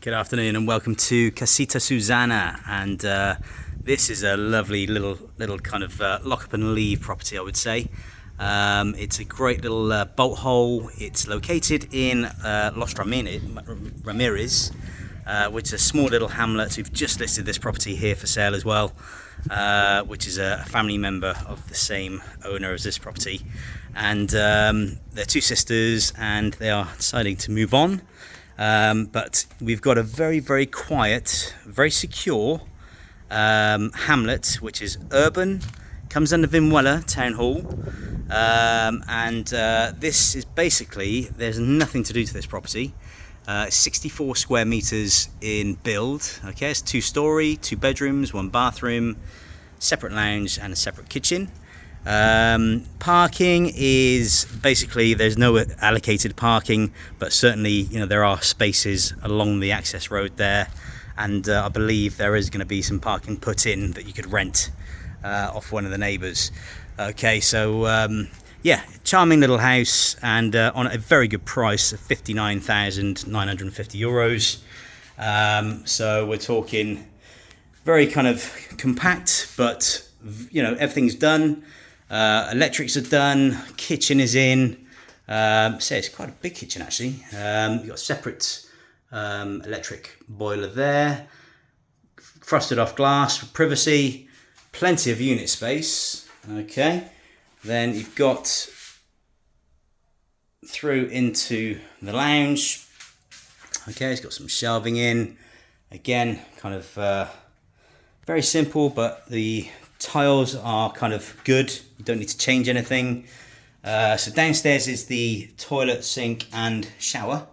Good afternoon and welcome to Casita Susana, and this is a lovely little kind of lock up and leave property, I would say. It's a great little bolt hole. It's located in Los Ramirez, which is a small little hamlet. We've just listed this property here for sale as well, which is a family member of the same owner as this property, and they're two sisters and they are deciding to move on. But we've got a very quiet, very secure hamlet, which is urban, comes under Velez Town Hall, and this is basically, there's nothing to do to this property. 64 square meters in build. Okay, it's 2-story, 2 bedrooms, 1 bathroom, separate lounge and a separate kitchen. Parking is basically, there's no allocated parking, but certainly, you know, there are spaces along the access road there, and I believe there is going to be some parking put in that you could rent off one of the neighbors. Okay, so yeah, charming little house, and on a very good price of €59,950. So we're talking very kind of compact, but you know, everything's done. Electrics are done, kitchen is in. So it's quite a big kitchen actually. You've got a separate electric boiler there, frosted off glass for privacy, plenty of unit space. Okay, then you've got through into the lounge. Okay, it's got some shelving in. Again, kind of very simple, but the tiles are kind of good. You don't need to change anything. So downstairs is the toilet, sink and shower.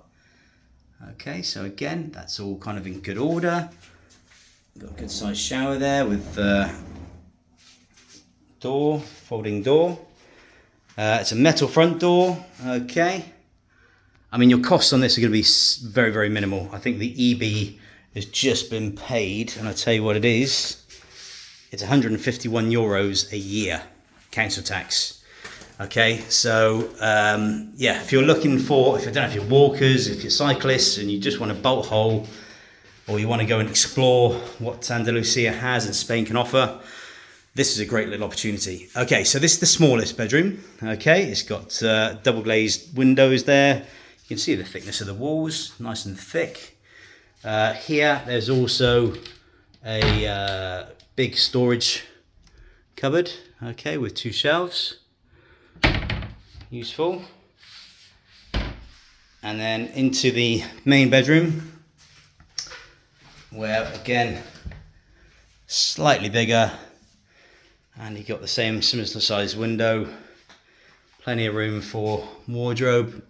Okay, so again, that's all kind of in good order. Got a good sized shower there with door, folding door. It's a metal front door. Okay, I mean, your costs on this are going to be very minimal. I think the EB has just been paid, and I'll tell you what it is. It's €151 a year, council tax. Okay, so yeah, if you're looking for, if I don't know if you're walkers, if you're cyclists, and you just want a bolt hole, or you want to go and explore what Andalusia has and Spain can offer, this is a great little opportunity. Okay, so this is the smallest bedroom. Okay, it's got double glazed windows there. You can see the thickness of the walls, nice and thick. Here, there's also a big storage cupboard, okay, with 2 shelves, useful. And then into the main bedroom, where again, slightly bigger, and you've got the same similar size window, plenty of room for wardrobe.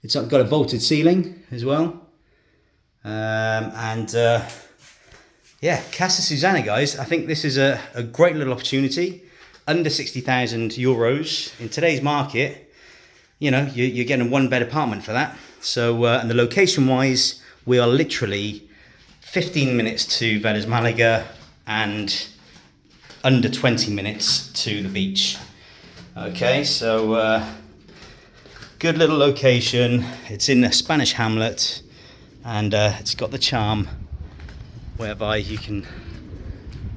It's got a vaulted ceiling as well, yeah, Casa Susana, guys. I think this is a great little opportunity. Under €60,000 in today's market. You know, you're getting a 1-bed apartment for that. So, and the location-wise, we are literally 15 minutes to Velez Malaga and under 20 minutes to the beach. Okay, so good little location. It's in a Spanish hamlet, and it's got the charm whereby you can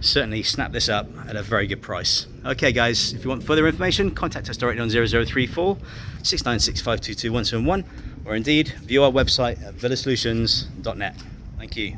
certainly snap this up at a very good price. Okay guys, if you want further information, contact us directly on 0034 696 522 171, or indeed view our website at velezsolutions.net. Thank you.